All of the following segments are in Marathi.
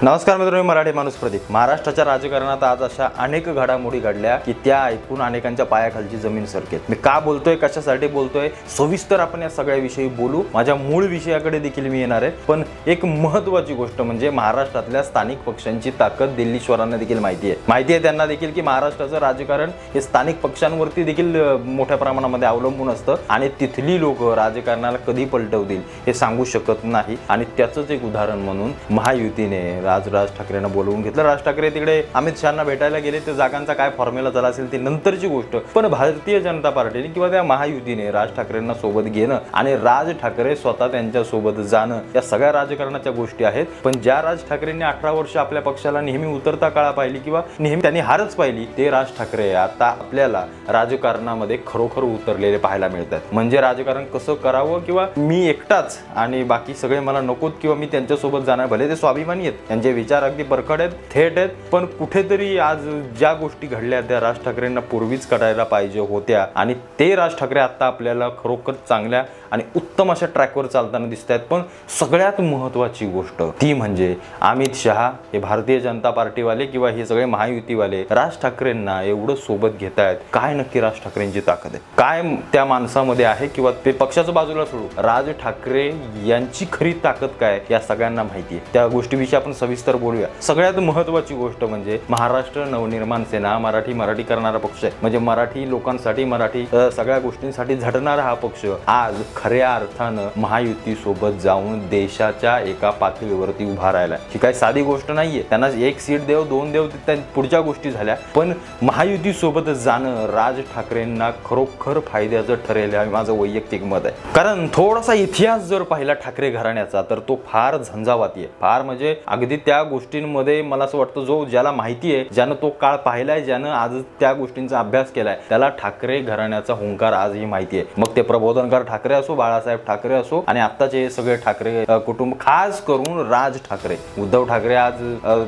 नमस्कार मित्रांनो, मराठी माणूस प्रदीप। महाराष्ट्राच्या राजकारणात आज अशा अनेक घडामोडी घडल्या की त्या ऐकून अनेकांच्या पायाखालची जमीन सरकेल। मी का बोलतोय, कशासाठी बोलतोय, सविस्तर आपण या सगळ्याविषयी बोलू। माझ्या मूळ विषयाकडे देखील मी येणार आहे, पण एक महत्त्वाची गोष्ट म्हणजे महाराष्ट्रातल्या स्थानिक पक्षांची ताकद दिल्लीश्वरांना देखील माहिती आहे त्यांना देखील की महाराष्ट्राचं राजकारण हे स्थानिक पक्षांवरती देखील मोठ्या प्रमाणामध्ये अवलंबून असतं आणि तिथली लोक राजकारणाला कधी पलटवतील हे सांगू शकत नाही। आणि त्याचंच एक उदाहरण म्हणून महायुतीने राज ठाकरेंना बोलवून घेतलं। राज ठाकरे तिकडे अमित शहांना भेटायला गेले, ते जागांचा काय फॉर्म्युला झाला असेल ती नंतरची गोष्ट, पण भारतीय जनता पार्टीने किंवा त्या महायुतीने राज ठाकरेंना सोबत घेणं आणि राज ठाकरे स्वतः त्यांच्या सोबत जाणं या सगळ्या राजकारणाच्या गोष्टी आहेत। पण ज्या राज ठाकरेंनी 18 वर्ष आपल्या पक्षाला नेहमी उतरता काळा पाहिली किंवा नेहमी त्यांनी हारच पाहिली, ते राज ठाकरे आता आपल्याला राजकारणामध्ये खरोखर उतरलेले पाहायला मिळतात। म्हणजे राजकारण कसं करावं किंवा मी एकटाच आणि बाकी सगळे मला नकोत किंवा मी त्यांच्यासोबत जाणार, भले ते स्वाभिमानी आहेत, त्यांचे विचार अगदी परखड आहेत, थेट आहेत, पण कुठेतरी आज ज्या गोष्टी घडल्या त्या राज ठाकरेंना पूर्वीच करायला पाहिजे होत्या आणि ते राज ठाकरे आता आपल्याला खरोखर चांगल्या आणि उत्तम अशा ट्रॅकवर चालताना दिसत आहेत। पण सगळ्यात महत्त्वाची गोष्ट ती म्हणजे अमित शहा हे भारतीय जनता पार्टीवाले किंवा हे सगळे महायुतीवाले राज ठाकरेंना एवढं सोबत घेत आहेत। काय नक्की राज ठाकरेंची ताकद आहे, काय त्या माणसामध्ये आहे किंवा ते पक्षाचं बाजूला सोडू, राज ठाकरे यांची खरी ताकद काय या सगळ्यांना माहिती आहे। त्या गोष्टीविषयी आपण सविस्तर बोलूया। सगळ्यात महत्त्वाची गोष्ट म्हणजे महाराष्ट्र नवनिर्माण सेना मराठी करणारा पक्ष आहे, म्हणजे मराठी लोकांसाठी मराठी सगळ्या गोष्टींसाठी झटणारा हा पक्ष आज खऱ्या अर्थानं महायुती सोबत जाऊन देशाच्या एका पातळीवरती उभा राहिला। ही काही साधी गोष्ट नाहीये, त्यांना एक सीट देव दोन देव पुढच्या गोष्टी झाल्या, पण महायुती सोबत जाणं राज ठाकरेंना खरोखर फायद्याचं ठरेल हे माझं वैयक्तिक मत आहे। कारण थोडासा इतिहास जर पाहिला ठाकरे घराण्याचा तर तो फार झंझावाती आहे, फार म्हणजे अगदी त्या गोष्टींमध्ये मला असं वाटतं जो ज्याला माहिती आहे, ज्यानं तो काळ पाहिलाय, ज्यानं आज त्या गोष्टींचा अभ्यास केलाय, त्याला ठाकरे घराण्याचा हुंकार आजही माहिती आहे। मग ते प्रबोधनकार ठाकरे असो, बाळासाहेब ठाकरे असो आणि आत्ताचे सगळे ठाकरे कुटुंब, खास करून राज ठाकरे, उद्धव ठाकरे आज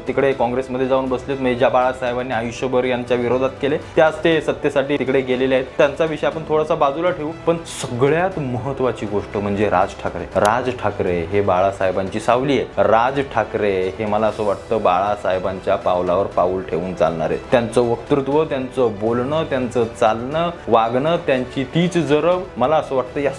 तिकडे काँग्रेसमध्ये जाऊन बसलेत, म्हणजे ज्या बाळासाहेबांनी आयुष्यभर यांच्या विरोधात केले त्याच ते सत्तेसाठी तिकडे गेलेले आहेत, त्यांचा विषय आपण थोडासा बाजूला ठेवू। पण सगळ्यात महत्त्वाची गोष्ट म्हणजे राज ठाकरे हे बाळासाहेबांची सावली आहे। राज ठाकरे हे मला असं वाटतं बाळासाहेबांच्या पावलावर पाऊल ठेवून चालणार आहेत। त्यांचं वक्तृत्व, त्यांचं बोलणं, त्यांचं चालणं, वागणं, त्यांची तीच जरब, मला असं वाटतं या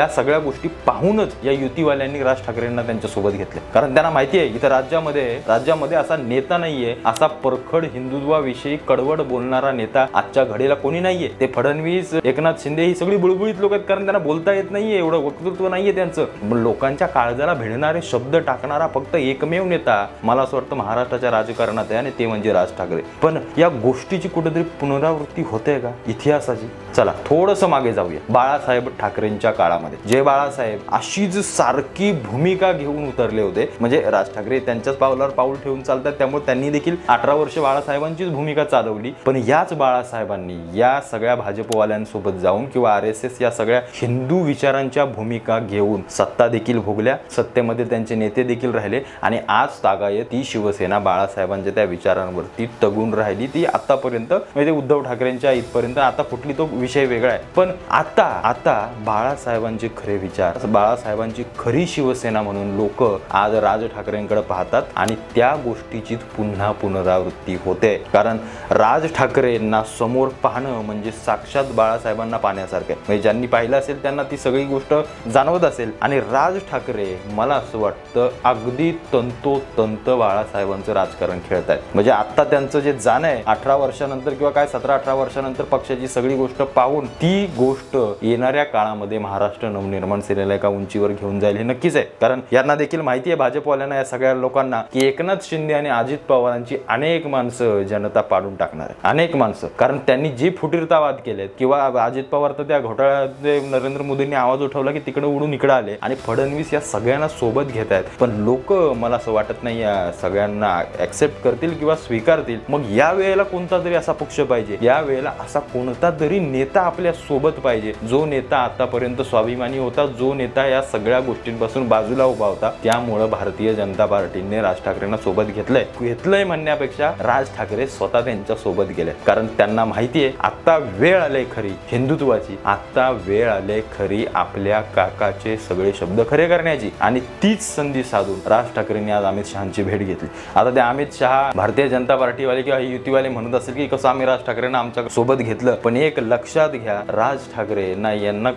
सगळ्या गोष्टी पाहूनच या युतीवाल्यांनी राज ठाकरेंना त्यांच्या सोबत घेतले। कारण त्यांना माहिती आहे इथं राज्यामध्ये असा नेता नाहीये, असा परखड हिंदुत्वाविषयी कडवड बोलणारा नेता आजच्या घडीला कोणी नाहीये। ते फडणवीस, एकनाथ शिंदे ही सगळी बुळबुळीत लोक आहेत, कारण त्यांना बोलता येत नाहीये, एवढं वक्तृत्व नाहीये त्यांचं। लोकांच्या काळजाला भिडणारे शब्द टाकणारा फक्त एकमेव नेता मला असं वाटतं महाराष्ट्राच्या राजकारणात आहे आणि ते म्हणजे राज ठाकरे। पण या गोष्टीची कुठेतरी पुनरावृत्ती होते का इतिहासाची? चला थोडंसं मागे जाऊया। बाळासाहेब ठाकरेंच्या काळामध्ये जे बाळासाहेब अशीच सारखी भूमिका घेऊन उतरले होते, म्हणजे राज ठाकरे त्यांच्याच पावलावर पाऊल ठेवून चालतात, त्यामुळे त्यांनी देखील 18 वर्ष बाळासाहेबांचीच भूमिका चालवली। पण याच बाळासाहेबांनी या सगळ्या भाजपवाल्यांसोबत जाऊन किंवा RSS या सगळ्या हिंदू विचारांच्या भूमिका घेऊन सत्ता देखील भोगल्या, सत्तेमध्ये त्यांचे नेते देखील राहिले आणि आज तागायत ती शिवसेना बाळासाहेबांच्या त्या विचारांवरती तगून राहिली। ती आतापर्यंत म्हणजे उद्धव ठाकरेंच्या इथपर्यंत, आता फुटली तो विषय वेगळा आहे, पण आता बाळासाहेबांचे खरे विचार, बाळासाहेबांची खरी शिवसेना म्हणून लोक आज राज ठाकरेंकडे पाहतात आणि त्या गोष्टीची पुन्हा पुनरावृत्ती होते। कारण राज ठाकरेंना समोर पाहणं म्हणजे साक्षात बाळासाहेबांना पाहण्यासारखं आहे, म्हणजे ज्यांनी पाहिलं असेल त्यांना ती सगळी गोष्ट जाणवत असेल। आणि राज ठाकरे मला असं वाटतं अगदी तंतोतंत बाळासाहेबांचं राजकारण खेळत आहेत। म्हणजे आता त्यांचं जे जाणं आहे 18 वर्षानंतर किंवा काय 17-18 वर्षानंतर पक्षाची सगळी गोष्ट पाहून ती गोष्ट येणाऱ्या काळामध्ये महाराष्ट्र नवनिर्माण सेनेला एका उंचीवर घेऊन जाईल हे नक्कीच आहे। कारण यांना देखील माहिती आहे भाजपवाल्यांना, या सगळ्या लोकांना, की एकनाथ शिंदे आणि अजित पवारांची अनेक माणसं जनता पाडून टाकणार आहे, अनेक माणसं। कारण त्यांनी जे फुटीरतावाद केलेत किंवा अजित पवार तर त्या घोटाळ्यात नरेंद्र मोदींनी आवाज उठवला की तिकडे उडून इकडे आले आणि फडणवीस या सगळ्यांना सोबत घेत आहेत, पण लोक मला असं वाटत नाही या सगळ्यांना ऍक्सेप्ट करतील किंवा स्वीकारतील। मग या वेळेला कोणता तरी असा पक्ष पाहिजे, या वेळेला असा कोणता तरी नेता आपल्या सोबत पाहिजे, जो नेता आतापर्यंत स्वाभिमानी होता, जो नेता या सगळ्या गोष्टींपासून बाजूला उभा होता। त्यामुळे भारतीय जनता पार्टीने राज ठाकरेंना सोबत घेतलंय म्हणण्यापेक्षा राज ठाकरे स्वतः त्यांच्या सोबत गेले, कारण त्यांना माहिती आहे आता वेळ आले खरी हिंदुत्वाची, आता वेळ आले खरी आपल्या काकाचे सगळे शब्द खरे करण्याची आणि तीच संधी साधून राज राज ठाकरेंनी आज अमित शहाची भेट घेतली। आता ते अमित शहा भारतीय जनता पार्टीवाले किंवा युतीवाले म्हणत असेल की कसं आम्ही राज ठाकरेंना आमच्या सोबत घेतलं, पण एक लक्षात घ्या, राज ठाकरे ना यांना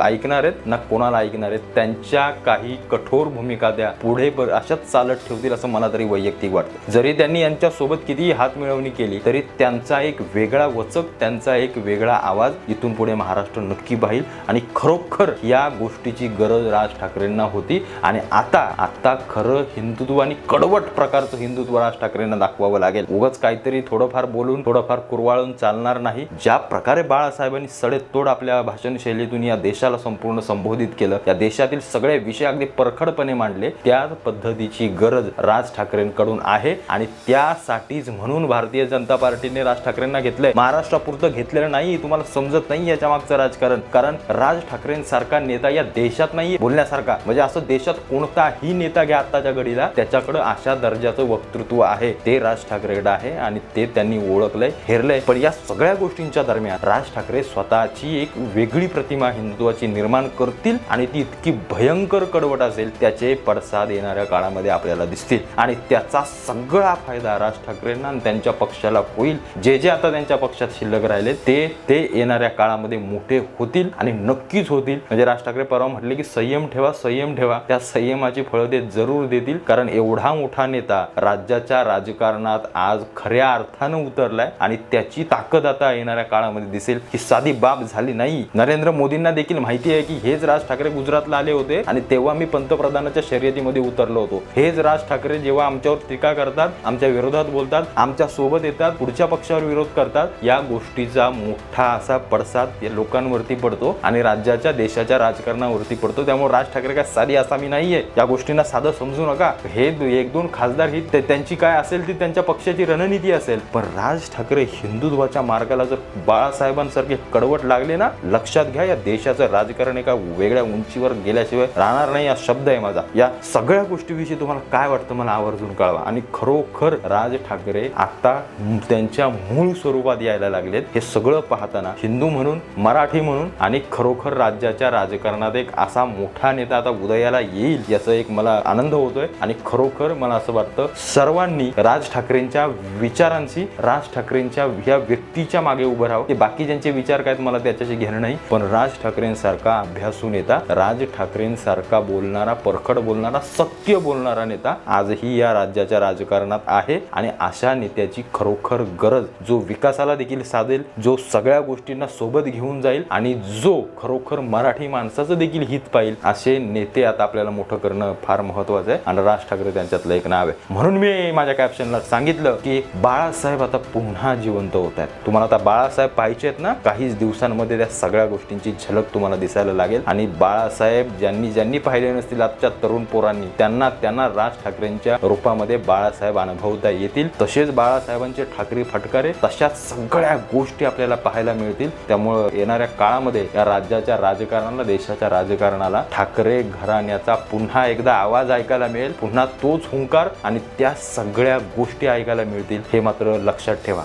ऐकणार आहेत ना कोणाला ऐकणार आहेत। त्यांच्या काही कठोर भूमिका द्या पुढे अशाच चालत ठेवतील असं मला तरी वैयक्तिक वाटतं। जरी त्यांनी यांच्या सोबत कितीही हात मिळवणी केली तरी त्यांचा एक वेगळा वचक, त्यांचा एक वेगळा आवाज इथून पुढे महाराष्ट्र नक्की पाहिल आणि खरोखर या गोष्टीची गरज राज ठाकरेंना होती। आणि आता खरं हिंदुत्व आणि कडवट प्रकारचं हिंदुत्व राज ठाकरेंना दाखवावं लागेल। उगाच काहीतरी थोडंफार बोलून थोडंफार कुरवाळून चालणार नाही। ज्या प्रकारे बाळासाहेबांनी सडेतोड आपल्या भाषण शैलीतून या देशाला संपूर्ण संबोधित केलं, या देशातील सगळे विषय अगदी परखडपणे मांडले, त्या पद्धतीची गरज राज ठाकरेंकडून आहे। आणि त्यासाठीच म्हणून भारतीय जनता पार्टीने राज ठाकरेंना घेतलंय। महाराष्ट्रापुरतं घेतलेलं नाही, तुम्हाला समजत नाही याच्या मागचं राजकारण। कारण राज ठाकरेंसारखा नेता या देशात नाही बोलण्यासारखा, म्हणजे असं देशात कोणताही नेता घ्या आताच्या घडीला त्याच्याकडे अशा दर्जाचं वक्तृत्व आहे ते राज ठाकरेकडे आहे आणि ते त्यांनी ओळखलंय, हेरलंय। पण या सगळ्या गोष्टींच्या दरम्यान राज ठाकरे स्वतःची एक वेगळी प्रतिमा हिंदुत्वाची निर्माण करतील आणि ती इतकी भयंकर कडवट असेल त्याचे पडसाद येणाऱ्या काळामध्ये आपल्याला दिसतील आणि त्याचा सगळा फायदा राज ठाकरेंना आणि त्यांच्या पक्षाला होईल। जे आता त्यांच्या पक्षात शिल्लक राहिले ते येणाऱ्या काळामध्ये मोठे होतील आणि नक्कीच होतील। म्हणजे राज ठाकरे परवा म्हटले की संयम ठेवा, त्या संयमाची फळं ते जरूर देतील। कारण एवढा मोठा नेता राज्याच्या राजकारणात आज खऱ्या अर्थानं उतरलाय आणि त्याची ताकद आता येणाऱ्या काळामध्ये दिसेल। ही साधी बाब झाली नाही। नरेंद्र मोदींना देखील माहिती आहे की हेच राज ठाकरे गुजरातला आले होते आणि तेव्हा मी पंतप्रधानाच्या शर्यतीमध्ये उतरलो होतो। हेच राज ठाकरे जेव्हा आमच्यावर टीका करतात, आमच्या विरोधात बोलतात, आमच्या सोबत येतात, पुढच्या पक्षावर विरोध करतात, या गोष्टीचा मोठा असा पडसाद या लोकांवरती पडतो आणि राज्याच्या देशाच्या राजकारणावरती पडतो। त्यामुळे राज ठाकरे काय साधी आसामी नाहीये, या गोष्टींना साधं समजू नका। हे एक दोन खासदार ही त्यांची काय असेल ती त्यांच्या पक्षाची रणनीती असेल, पण राज ठाकरे हिंदुत्वाच्या मार्गाला जर बाळासाहेबांसारखे कडवट लागले ना, लक्षात घ्या या देशाचं राजकारण एका वेगळ्या उंचीवर गेल्याशिवाय राहणार नाही। हा शब्द आहे माझा। या सगळ्या गोष्टीविषयी तुम्हाला काय वाटतं मला आवर्जून कळवा। आणि खरोखर राज ठाकरे आता त्यांच्या मूळ स्वरूपात यायला लागलेत। हे सगळं पाहताना हिंदू म्हणून, मराठी म्हणून आणि खरोखर राज्याच्या राजकारणात एक असा मोठा नेता आता उदयाला येईल याचा एक मला आनंद होतोय। आणि खरोखर मला असं वाटतं सर्वांनी राज ठाकरेंच्या विचारांची, राज ठाकरेंच्या या व्यक्तीच्या मागे उभं राहावं। ते बाकी ज्यांचे विचार काय मला त्याच्याशी घेणं नाही, पण राज ठाकरेंसारखा अभ्यासू नेता, राज ठाकरेंसारखा बोलणारा, परखड बोलणारा, सत्य बोलणारा नेता आजही या राज्याच्या राजकारणात आहे। आणि अशा नेत्याची खरोखर गरज, जो विकासाला देखील साधेल, जो सगळ्या गोष्टींना सोबत घेऊन जाईल आणि जो खरोखर मराठी माणसाचं देखील हित पाहिल, असे नेते आता आपल्याला मोठं करणं फार महत्त्वाचं आहे आणि राज ठाकरे त्यांच्यातलं एक नाव आहे। म्हणून मी माझ्या कॅप्शनला सांगितलं की बाळासाहेब आता पुन्हा जिवंत होत आहेत। तुम्हाला आता बाळासाहेब पाहिजे आहेत ना, काहीच दिवसांमध्ये त्या सगळ्या गोष्टींची झलक तुम्हाला दिसायला लागेल। आणि बाळासाहेब ज्यांनी पाहिले नसतील आजच्या तरुण पोरांनी, त्यांना राज ठाकरेंच्या रूपामध्ये बाळासाहेब अनुभवता येतील। तसेच बाळासाहेबांचे ठाकरे फटकारे, तशा सगळ्या गोष्टी आपल्याला पाहायला मिळतील। त्यामुळे येणाऱ्या काळामध्ये या राज्याच्या राजकारणाला, देशाच्या राजकारणाला ठाकरे घराण्याचा पुन्हा एकदा आवाज ऐकायला मिळेल, पुन्हा तोच हुंकार आणि त्या सगळ्या गोष्टी ऐकायला मिळतील, हे मात्र लक्षात ठेवा।